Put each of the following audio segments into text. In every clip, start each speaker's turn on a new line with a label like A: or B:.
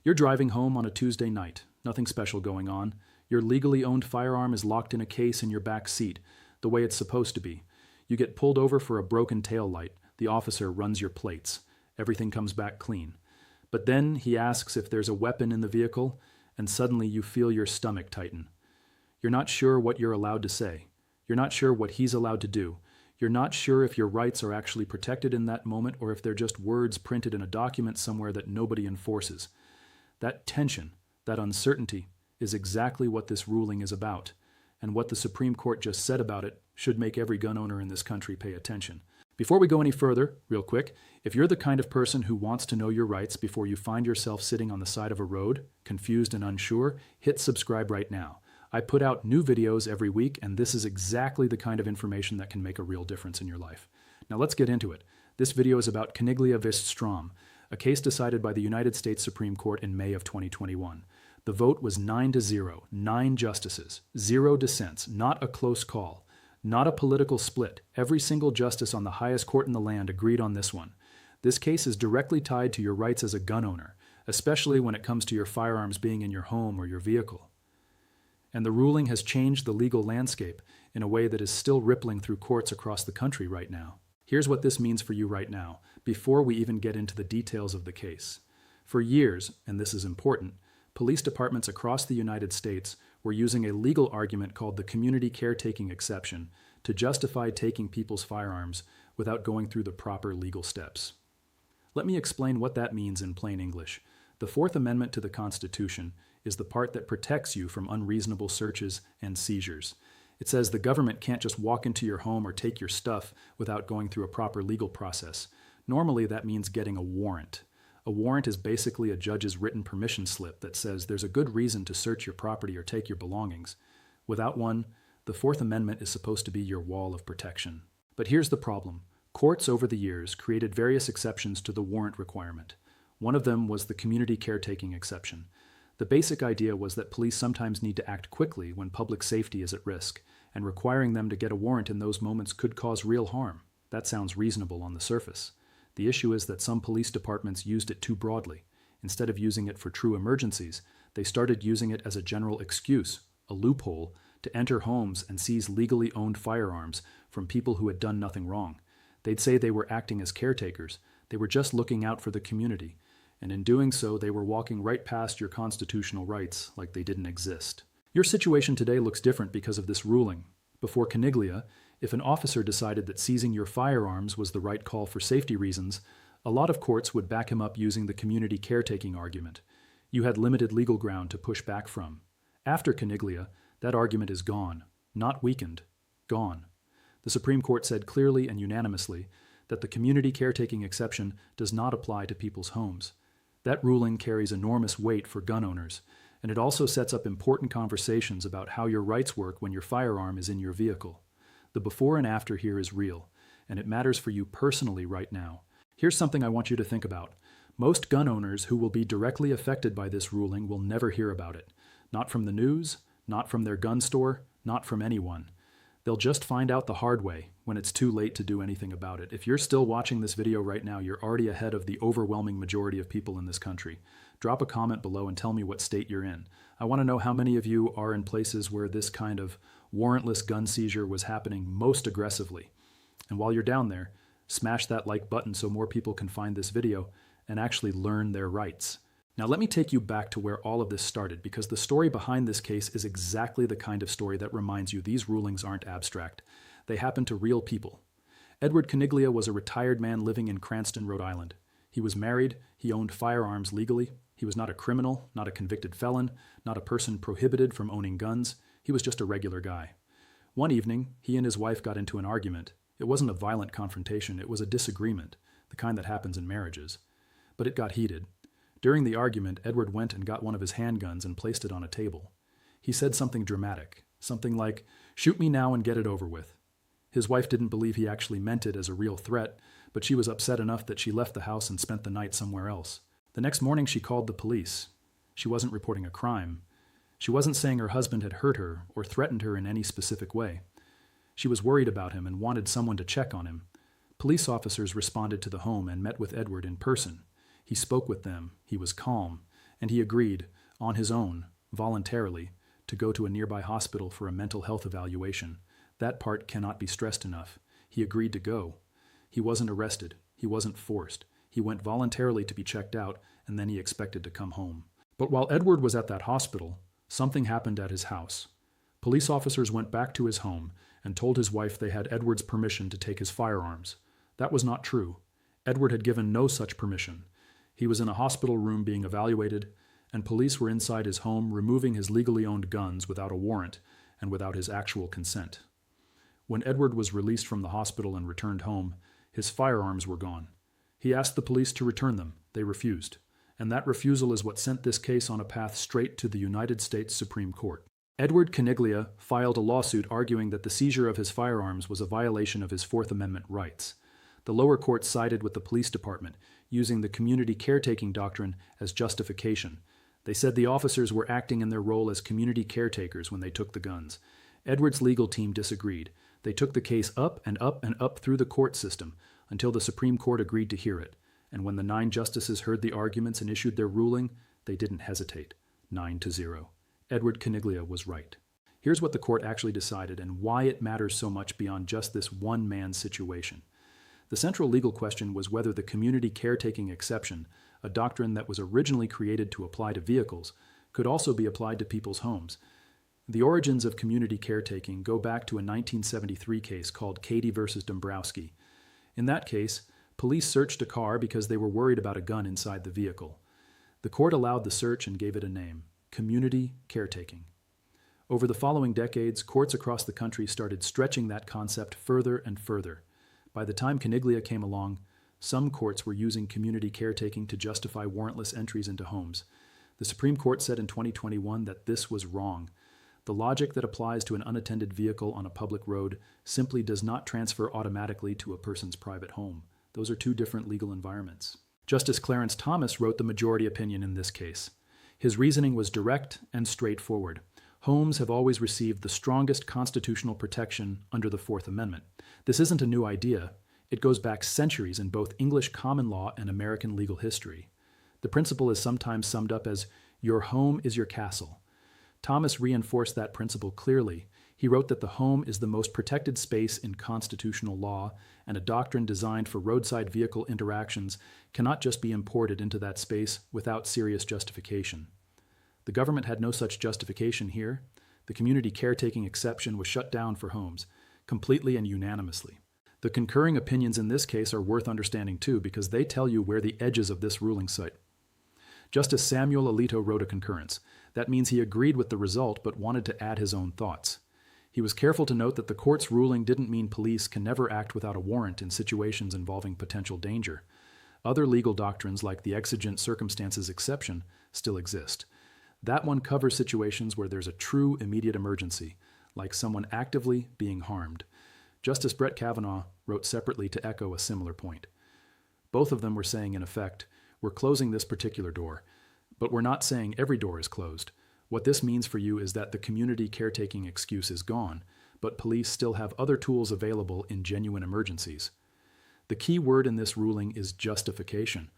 A: You're driving home on a Tuesday night. Nothing special going on. Your legally owned firearm is locked in a case in your back seat, the way it's supposed to be. You get pulled over for a broken tail light. The officer runs your plates. Everything comes back clean. But then he asks if there's a weapon in the vehicle, and suddenly you feel your stomach tighten. You're not sure what you're allowed to say. You're not sure what he's allowed to do. You're not sure if your rights are actually protected in that moment or if they're just words printed in a document somewhere that nobody enforces. That tension, that uncertainty, is exactly what this ruling is about, and what the Supreme Court just said about it should make every gun owner in this country pay attention. Before we go any further, real quick, if you're the kind of person who wants to know your rights before you find yourself sitting on the side of a road, confused and unsure, hit subscribe right now. I put out new videos every week, and this is exactly the kind of information that can make a real difference in your life. Now let's get into it. This video is about Caniglia v. Strom, a case decided by the United States Supreme Court in May of 2021. The vote was 9-0, 9 justices, 0 dissents, not a close call, not a political split. Every single justice on the highest court in the land agreed on this one. This case is directly tied to your rights as a gun owner, especially when it comes to your firearms being in your home or your vehicle. And the ruling has changed the legal landscape in a way that is still rippling through courts across the country right now. Here's what this means for you right now, before we even get into the details of the case. For years, and this is important, police departments across the United States were using a legal argument called the community caretaking exception to justify taking people's firearms without going through the proper legal steps. Let me explain what that means in plain English. The Fourth Amendment to the Constitution is the part that protects you from unreasonable searches and seizures. It says the government can't just walk into your home or take your stuff without going through a proper legal process. Normally that means getting a warrant. A warrant is basically a judge's written permission slip that says there's a good reason to search your property or take your belongings. Without one, the Fourth Amendment is supposed to be your wall of protection. But here's the problem. Courts over the years created various exceptions to the warrant requirement. One of them was the community caretaking exception. The basic idea was that police sometimes need to act quickly when public safety is at risk, and requiring them to get a warrant in those moments could cause real harm. That sounds reasonable on the surface. The issue is that some police departments used it too broadly. Instead of using it for true emergencies, they started using it as a general excuse, a loophole, to enter homes and seize legally owned firearms from people who had done nothing wrong. They'd say they were acting as caretakers. They were just looking out for the community. And in doing so, they were walking right past your constitutional rights like they didn't exist. Your situation today looks different because of this ruling. Before Caniglia, if an officer decided that seizing your firearms was the right call for safety reasons, a lot of courts would back him up using the community caretaking argument. You had limited legal ground to push back from. After Caniglia, that argument is gone, not weakened, gone. The Supreme Court said clearly and unanimously that the community caretaking exception does not apply to people's homes. That ruling carries enormous weight for gun owners, and it also sets up important conversations about how your rights work when your firearm is in your vehicle. The before and after here is real, and it matters for you personally right now. Here's something I want you to think about. Most gun owners who will be directly affected by this ruling will never hear about it. Not from the news, not from their gun store, not from anyone. They'll just find out the hard way when it's too late to do anything about it. If you're still watching this video right now, you're already ahead of the overwhelming majority of people in this country. Drop a comment below and tell me what state you're in. I want to know how many of you are in places where this kind of warrantless gun seizure was happening most aggressively. And while you're down there, smash that like button so more people can find this video and actually learn their rights. Now let me take you back to where all of this started, because the story behind this case is exactly the kind of story that reminds you these rulings aren't abstract. They happen to real people. Edward Caniglia was a retired man living in Cranston, Rhode Island. He was married, he owned firearms legally, he was not a criminal, not a convicted felon, not a person prohibited from owning guns. He was just a regular guy. One evening, he and his wife got into an argument. It wasn't a violent confrontation, it was a disagreement, the kind that happens in marriages. But it got heated. During the argument, Edward went and got one of his handguns and placed it on a table. He said something dramatic, something like, "Shoot me now and get it over with." His wife didn't believe he actually meant it as a real threat, but she was upset enough that she left the house and spent the night somewhere else. The next morning she called the police. She wasn't reporting a crime. She wasn't saying her husband had hurt her or threatened her in any specific way. She was worried about him and wanted someone to check on him. Police officers responded to the home and met with Edward in person. He spoke with them, he was calm, and he agreed, on his own, voluntarily, to go to a nearby hospital for a mental health evaluation. That part cannot be stressed enough. He agreed to go. He wasn't arrested. He wasn't forced. He went voluntarily to be checked out, and then he expected to come home. But while Edward was at that hospital, something happened at his house. Police officers went back to his home and told his wife they had Edward's permission to take his firearms. That was not true. Edward had given no such permission. He was in a hospital room being evaluated, and police were inside his home removing his legally owned guns without a warrant and without his actual consent. When Edward was released from the hospital and returned home, his firearms were gone. He asked the police to return them. They refused. And that refusal is what sent this case on a path straight to the United States Supreme Court. Edward Caniglia filed a lawsuit arguing that the seizure of his firearms was a violation of his Fourth Amendment rights. The lower court sided with the police department, using the community caretaking doctrine as justification. They said the officers were acting in their role as community caretakers when they took the guns. Edward's legal team disagreed. They took the case up and up and up through the court system until the Supreme Court agreed to hear it. And when the 9 justices heard the arguments and issued their ruling, they didn't hesitate. 9-0. Edward Caniglia was right. Here's what the court actually decided and why it matters so much beyond just this one-man situation. The central legal question was whether the community caretaking exception, a doctrine that was originally created to apply to vehicles, could also be applied to people's homes. The origins of community caretaking go back to a 1973 case called Cady versus Dombrowski. In that case, police searched a car because they were worried about a gun inside the vehicle. The court allowed the search and gave it a name: community caretaking. Over the following decades, courts across the country started stretching that concept further and further. By the time Caniglia came along, some courts were using community caretaking to justify warrantless entries into homes. The Supreme Court said in 2021 that this was wrong. The logic that applies to an unattended vehicle on a public road simply does not transfer automatically to a person's private home. Those are two different legal environments. Justice Clarence Thomas wrote the majority opinion in this case. His reasoning was direct and straightforward. Homes have always received the strongest constitutional protection under the Fourth Amendment. This isn't a new idea. It goes back centuries in both English common law and American legal history. The principle is sometimes summed up as, "Your home is your castle." Thomas reinforced that principle clearly. He wrote that the home is the most protected space in constitutional law, and a doctrine designed for roadside vehicle interactions cannot just be imported into that space without serious justification. The government had no such justification here. The community caretaking exception was shut down for homes, completely and unanimously. The concurring opinions in this case are worth understanding too, because they tell you where the edges of this ruling sit. Justice Samuel Alito wrote a concurrence. That means he agreed with the result but wanted to add his own thoughts. He was careful to note that the court's ruling didn't mean police can never act without a warrant in situations involving potential danger. Other legal doctrines, like the exigent circumstances exception, still exist. That one covers situations where there's a true immediate emergency, like someone actively being harmed. Justice Brett Kavanaugh wrote separately to echo a similar point. Both of them were saying, in effect, we're closing this particular door, but we're not saying every door is closed. What this means for you is that the community caretaking excuse is gone, but police still have other tools available in genuine emergencies. The key word in this ruling is justification,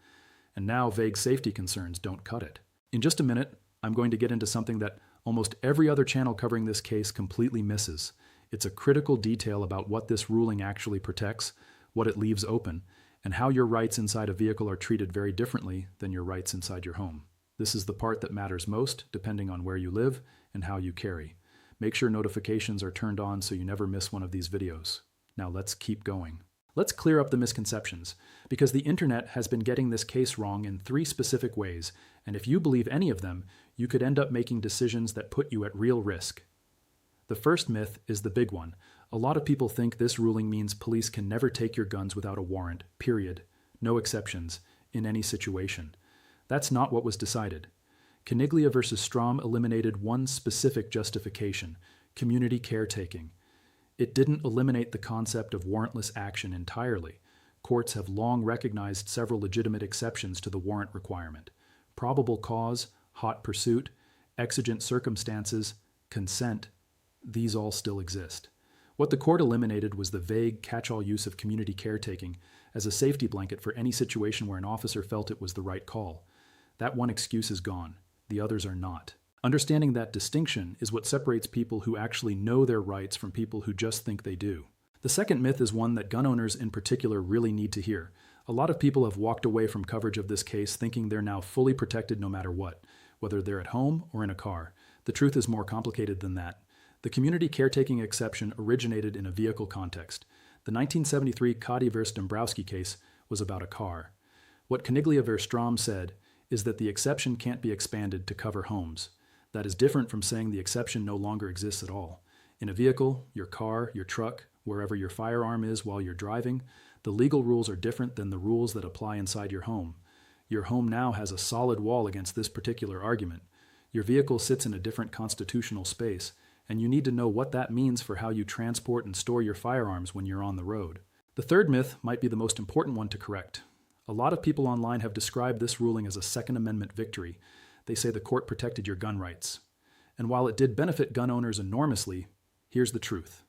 A: and now vague safety concerns don't cut it. In just a minute, I'm going to get into something that almost every other channel covering this case completely misses. It's a critical detail about what this ruling actually protects, what it leaves open, and how your rights inside a vehicle are treated very differently than your rights inside your home. This is the part that matters most, depending on where you live and how you carry. Make sure notifications are turned on so you never miss one of these videos. Now let's keep going. Let's clear up the misconceptions, because the internet has been getting this case wrong in 3 specific ways, and if you believe any of them, you could end up making decisions that put you at real risk. The first myth is the big one. A lot of people think this ruling means police can never take your guns without a warrant, period. No exceptions, in any situation. That's not what was decided. Caniglia versus Strom eliminated one specific justification: community caretaking. It didn't eliminate the concept of warrantless action entirely. Courts have long recognized several legitimate exceptions to the warrant requirement: probable cause, hot pursuit, exigent circumstances, consent. These all still exist. What the court eliminated was the vague catch-all use of community caretaking as a safety blanket for any situation where an officer felt it was the right call. That one excuse is gone. The others are not. Understanding that distinction is what separates people who actually know their rights from people who just think they do. The second myth is one that gun owners in particular really need to hear. A lot of people have walked away from coverage of this case thinking they're now fully protected no matter what, whether they're at home or in a car. The truth is more complicated than that. The community caretaking exception originated in a vehicle context. The 1973 Cotty v. Dombrowski case was about a car. What Caniglia v. Strom said is that the exception can't be expanded to cover homes. That is different from saying the exception no longer exists at all. In a vehicle, your car, your truck, wherever your firearm is while you're driving, the legal rules are different than the rules that apply inside your home. Your home now has a solid wall against this particular argument. Your vehicle sits in a different constitutional space, and you need to know what that means for how you transport and store your firearms when you're on the road. The third myth might be the most important one to correct. A lot of people online have described this ruling as a Second Amendment victory. They say the court protected your gun rights. And while it did benefit gun owners enormously, here's the truth.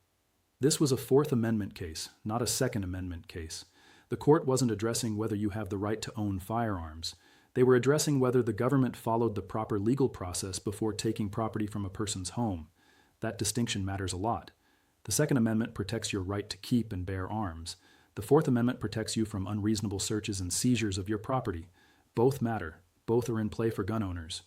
A: This was a Fourth Amendment case, not a Second Amendment case. The court wasn't addressing whether you have the right to own firearms. They were addressing whether the government followed the proper legal process before taking property from a person's home. That distinction matters a lot. The Second Amendment protects your right to keep and bear arms. The Fourth Amendment protects you from unreasonable searches and seizures of your property. Both matter. Both are in play for gun owners.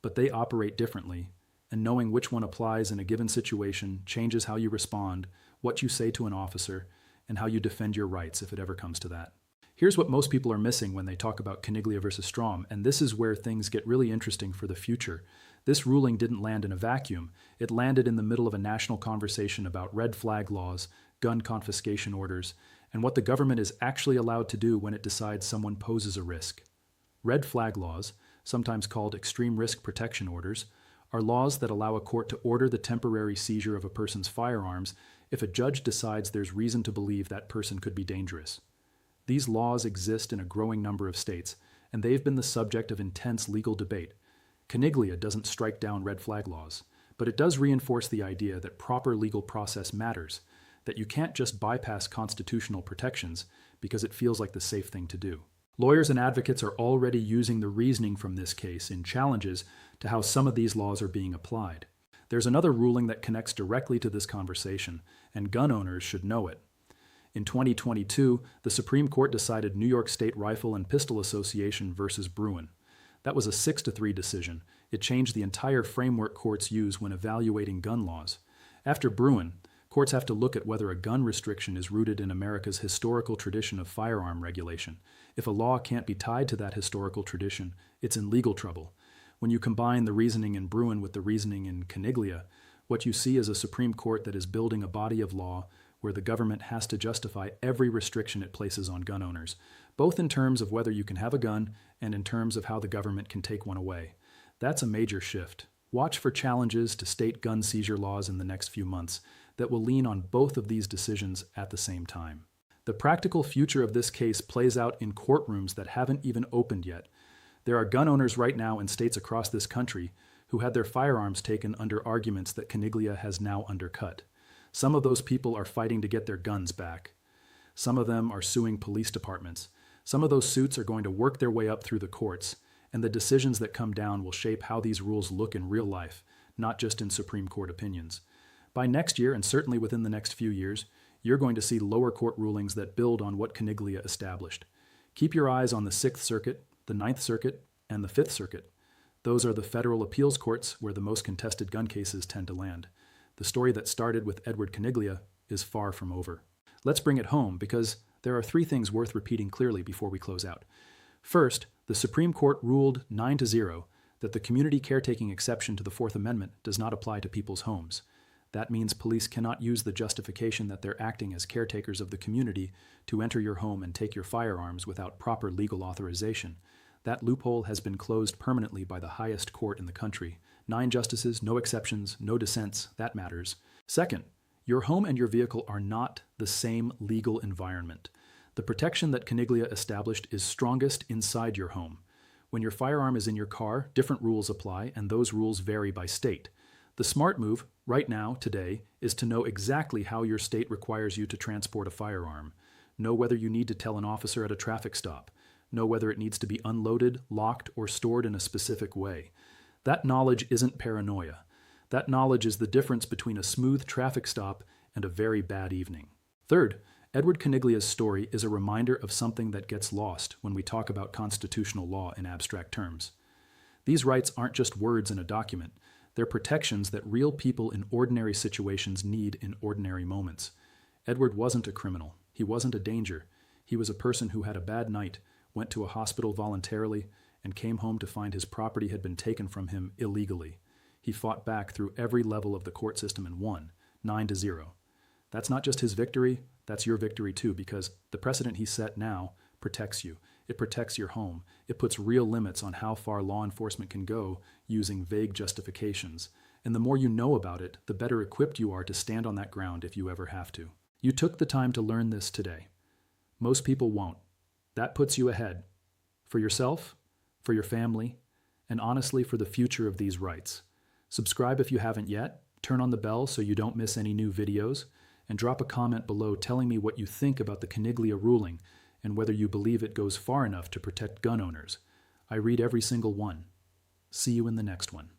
A: But they operate differently, and knowing which one applies in a given situation changes how you respond, what you say to an officer, and how you defend your rights if it ever comes to that. Here's what most people are missing when they talk about Caniglia versus Strom, and this is where things get really interesting for the future. This ruling didn't land in a vacuum. It landed in the middle of a national conversation about red flag laws, gun confiscation orders, and what the government is actually allowed to do when it decides someone poses a risk. Red flag laws, sometimes called extreme risk protection orders, are laws that allow a court to order the temporary seizure of a person's firearms if a judge decides there's reason to believe that person could be dangerous. These laws exist in a growing number of states, and they've been the subject of intense legal debate. Caniglia doesn't strike down red flag laws, but it does reinforce the idea that proper legal process matters, that you can't just bypass constitutional protections because it feels like the safe thing to do. Lawyers and advocates are already using the reasoning from this case in challenges to how some of these laws are being applied. There's another ruling that connects directly to this conversation, and gun owners should know it. In 2022, the Supreme Court decided New York State Rifle and Pistol Association versus Bruin. That was a 6-3 decision. It changed the entire framework courts use when evaluating gun laws. After Bruin, courts have to look at whether a gun restriction is rooted in America's historical tradition of firearm regulation. If a law can't be tied to that historical tradition, it's in legal trouble. When you combine the reasoning in Bruin with the reasoning in Caniglia, what you see is a Supreme Court that is building a body of law where the government has to justify every restriction it places on gun owners, both in terms of whether you can have a gun and in terms of how the government can take one away. That's a major shift. Watch for challenges to state gun seizure laws in the next few months that will lean on both of these decisions at the same time. The practical future of this case plays out in courtrooms that haven't even opened yet. There are gun owners right now in states across this country who had their firearms taken under arguments that Caniglia has now undercut. Some of those people are fighting to get their guns back. Some of them are suing police departments. Some of those suits are going to work their way up through the courts, and the decisions that come down will shape how these rules look in real life, not just in Supreme Court opinions. By next year, and certainly within the next few years, you're going to see lower court rulings that build on what Caniglia established. Keep your eyes on the 6th Circuit, the 9th Circuit, and the 5th Circuit. Those are the federal appeals courts where the most contested gun cases tend to land. The story that started with Edward Caniglia is far from over. Let's bring it home because there are 3 things worth repeating clearly before we close out. First, the Supreme Court ruled 9-0 that the community caretaking exception to the Fourth Amendment does not apply to people's homes. That means police cannot use the justification that they're acting as caretakers of the community to enter your home and take your firearms without proper legal authorization. That loophole has been closed permanently by the highest court in the country. 9 justices, no exceptions, no dissents, that matters. Second, your home and your vehicle are not the same legal environment. The protection that Caniglia established is strongest inside your home. When your firearm is in your car, different rules apply, and those rules vary by state. The smart move, right now, today, is to know exactly how your state requires you to transport a firearm. Know whether you need to tell an officer at a traffic stop. know whether it needs to be unloaded, locked, or stored in a specific way. That knowledge isn't paranoia. That knowledge is the difference between a smooth traffic stop and a very bad evening. Third, Edward Caniglia's story is a reminder of something that gets lost when we talk about constitutional law in abstract terms. These rights aren't just words in a document. They're protections that real people in ordinary situations need in ordinary moments. Edward wasn't a criminal. He wasn't a danger. He was a person who had a bad night, went to a hospital voluntarily, and came home to find his property had been taken from him illegally. He fought back through every level of the court system and won, 9-0. That's not just his victory, that's your victory too, because the precedent he set now protects you. It protects your home. It puts real limits on how far law enforcement can go using vague justifications. And the more you know about it, the better equipped you are to stand on that ground if you ever have to. You took the time to learn this today. Most people won't. That puts you ahead. For yourself, for your family, and honestly for the future of these rights. Subscribe if you haven't yet, turn on the bell so you don't miss any new videos, and drop a comment below telling me what you think about the Caniglia ruling and whether you believe it goes far enough to protect gun owners. I read every single one. See you in the next one.